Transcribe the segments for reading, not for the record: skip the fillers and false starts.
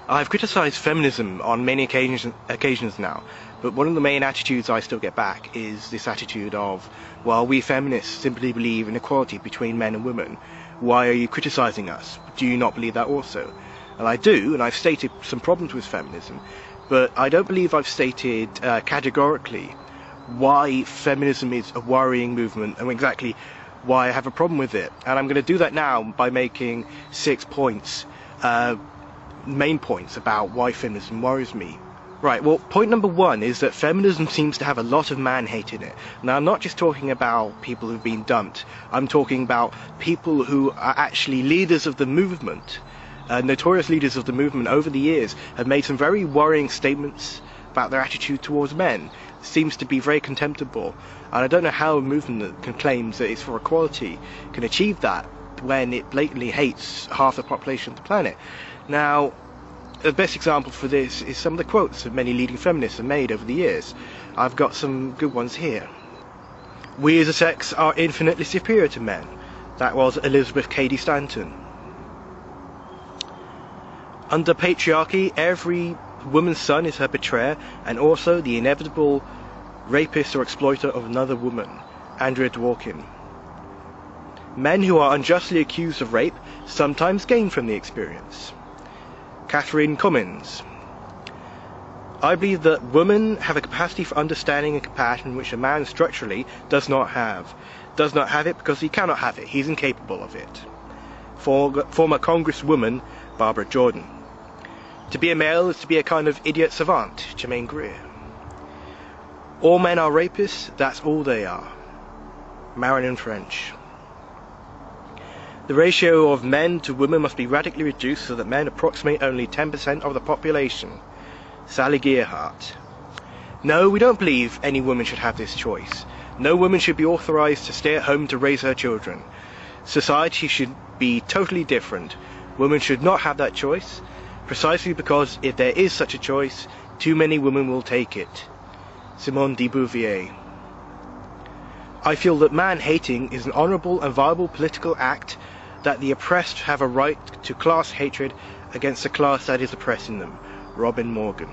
I've criticised feminism on many occasions now, but one of the main attitudes I still get back is this attitude of, well, we feminists simply believe in equality between men and women. Why are you criticising us? Do you not believe that also? And I do, and I've stated some problems with feminism, but I don't believe I've stated categorically why feminism is a worrying movement and exactly why I have a problem with it. And I'm going to do that now by making 6 points, main points about why feminism worries me. Right, well, point number 1 is that feminism seems to have a lot of man-hate in it. Now, I'm not just talking about people who've been dumped. I'm talking about people who are actually leaders of the movement, notorious leaders of the movement over the years, have made some very worrying statements about their attitude towards men. It seems to be very contemptible. And I don't know how a movement that claims that it's for equality can achieve that when it blatantly hates half the population of the planet. Now, the best example for this is some of the quotes that many leading feminists have made over the years. I've got some good ones here. "We as a sex are infinitely superior to men." That was Elizabeth Cady Stanton. "Under patriarchy, every woman's son is her betrayer and also the inevitable rapist or exploiter of another woman." Andrea Dworkin. "Men who are unjustly accused of rape sometimes gain from the experience." Catherine Cummins. "I believe that women have a capacity for understanding and compassion which a man structurally does not have. Does not have it because he cannot have it. He's incapable of it." Former Congresswoman Barbara Jordan. "To be a male is to be a kind of idiot savant." Germaine Greer. "All men are rapists, that's all they are." Marilyn French. "The ratio of men to women must be radically reduced so that men approximate only 10% of the population." Sally Gearhart. "No, we don't believe any woman should have this choice. No woman should be authorized to stay at home to raise her children. Society should be totally different. Women should not have that choice, precisely because if there is such a choice, too many women will take it." Simone de Beauvoir. "I feel that man-hating is an honourable and viable political act, that the oppressed have a right to class hatred against the class that is oppressing them." Robin Morgan.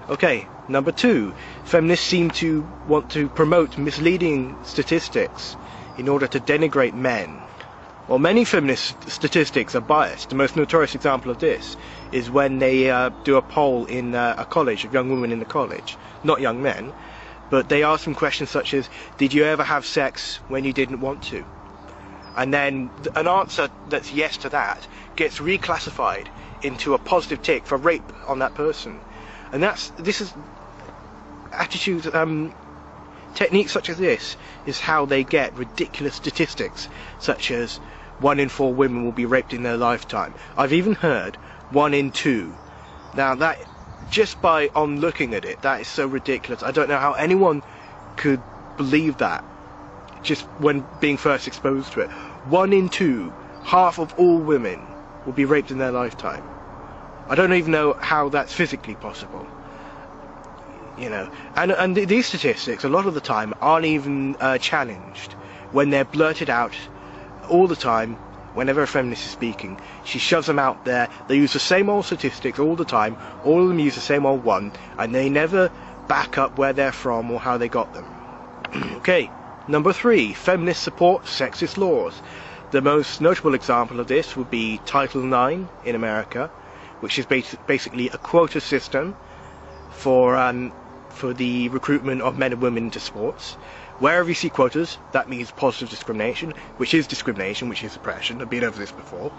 Okay, number 2. Feminists seem to want to promote misleading statistics in order to denigrate men. Well, many feminist statistics are biased. The most notorious example of this is when they do a poll in a college of young women in the college, not young men, but they ask them questions such as, "Did you ever have sex when you didn't want to?" And then an answer that's yes to that gets reclassified into a positive tick for rape on that person. And this is attitudes, techniques such as this is how they get ridiculous statistics such as 1 in 4 women will be raped in their lifetime. I've even heard 1 in 2. Now that, just by on looking at it, that is so ridiculous. I don't know how anyone could believe that just when being first exposed to it. 1 in 2, half of all women will be raped in their lifetime. I don't even know how that's physically possible. You know, and these statistics a lot of the time aren't even challenged when they're blurted out all the time. Whenever a feminist is speaking, she shoves them out there. They use the same old statistics all the time. All of them use the same old one, and they never back up where they're from or how they got them. Okay, number 3. Feminists support sexist laws. The most notable example of this would be Title IX in America, which is basically a quota system for the recruitment of men and women into sports. Wherever you see quotas, that means positive discrimination, which is oppression. I've been over this before.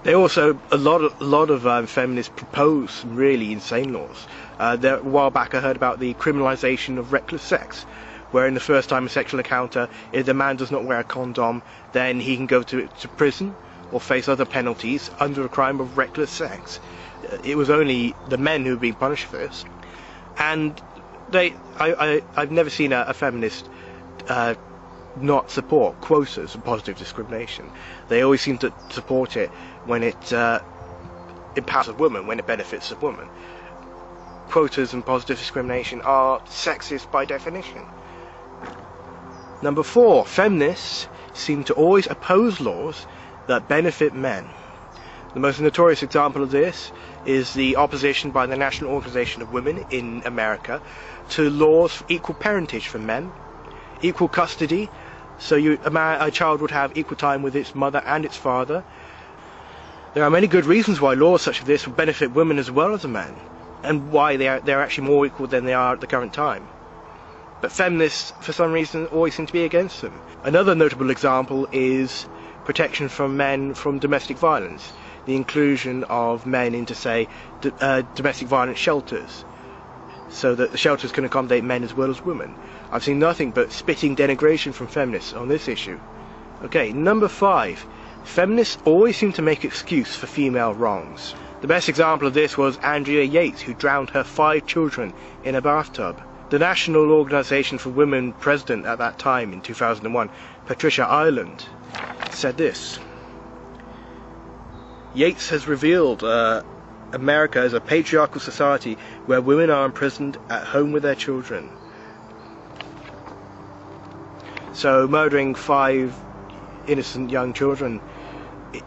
They also, a lot of feminists propose some really insane laws. A while back I heard about the criminalization of reckless sex, where in the first time a sexual encounter, if the man does not wear a condom, then he can go to prison or face other penalties under the crime of reckless sex. It was only the men who were being punished for this. And I've never seen a feminist not support quotas and positive discrimination. They always seem to support it when it empowers a woman, when it benefits a woman. Quotas and positive discrimination are sexist by definition. Number 4, feminists seem to always oppose laws that benefit men. The most notorious example of this is the opposition by the National Organization of Women in America to laws for equal parentage for men, equal custody, so a child would have equal time with its mother and its father. There are many good reasons why laws such as this would benefit women as well as men, and why they're actually more equal than they are at the current time. But feminists, for some reason, always seem to be against them. Another notable example is protection from men from domestic violence, the inclusion of men into, say, domestic violence shelters, so that the shelters can accommodate men as well as women. I've seen nothing but spitting denigration from feminists on this issue. Okay, number 5. Feminists always seem to make excuse for female wrongs. The best example of this was Andrea Yates, who drowned her 5 children in a bathtub. The National Organization for Women president at that time, in 2001, Patricia Ireland, said this: Yates has revealed America as a patriarchal society where women are imprisoned at home with their children. So murdering 5 innocent young children,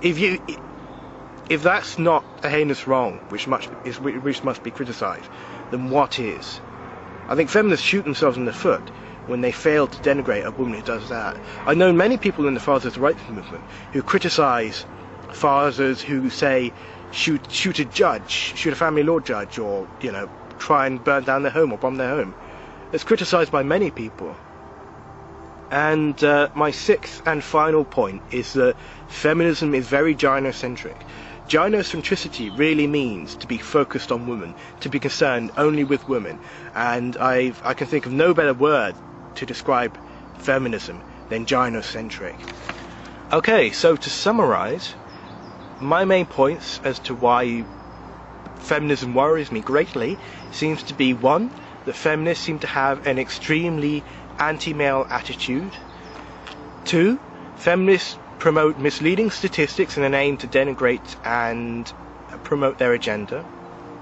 if that's not a heinous wrong which must be criticised, then what is? I think feminists shoot themselves in the foot when they fail to denigrate a woman who does that. I've known many people in the fathers' rights movement who criticise fathers who say shoot a judge, shoot a family law judge, or try and burn down their home or bomb their home. It's criticised by many people. And my 6th and final point is that feminism is very gynocentric. Gynocentricity really means to be focused on women, to be concerned only with women, and I can think of no better word to describe feminism than gynocentric. Okay, so to summarise, my main points as to why feminism worries me greatly seems to be 1, that feminists seem to have an extremely anti-male attitude. 2, feminists promote misleading statistics in an aim to denigrate and promote their agenda.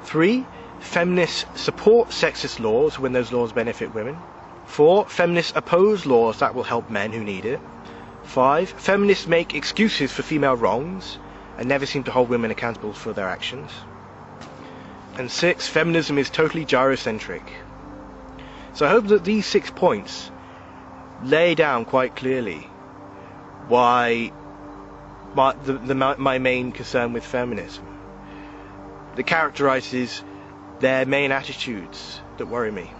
3, feminists support sexist laws when those laws benefit women. 4, feminists oppose laws that will help men who need it. 5, feminists make excuses for female wrongs and never seem to hold women accountable for their actions. And 6, feminism is totally gyrocentric. So I hope that these 6 points lay down quite clearly why my main concern with feminism, that characterises their main attitudes that worry me.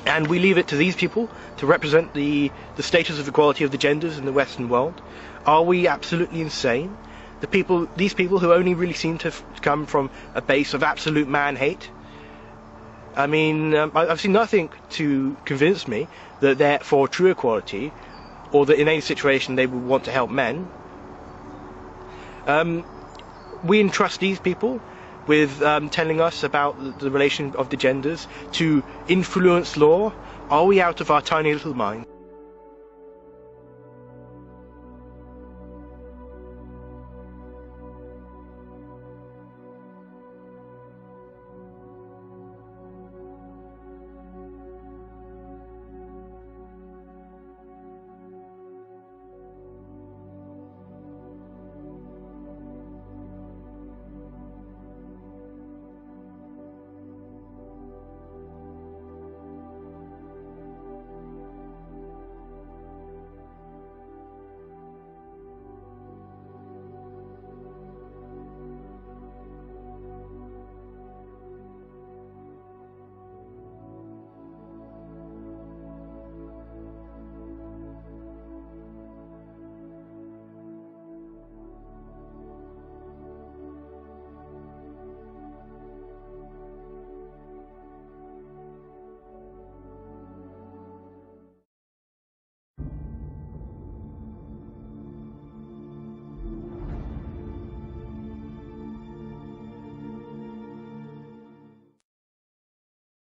And we leave it to these people to represent the status of equality of the genders in the Western world. Are we absolutely insane? These people who only really seem to come from a base of absolute man-hate. I mean, I've seen nothing to convince me that they're for true equality, or that in any situation they would want to help men. We entrust these people with telling us about the relation of the genders to influence law. Are we out of our tiny little minds?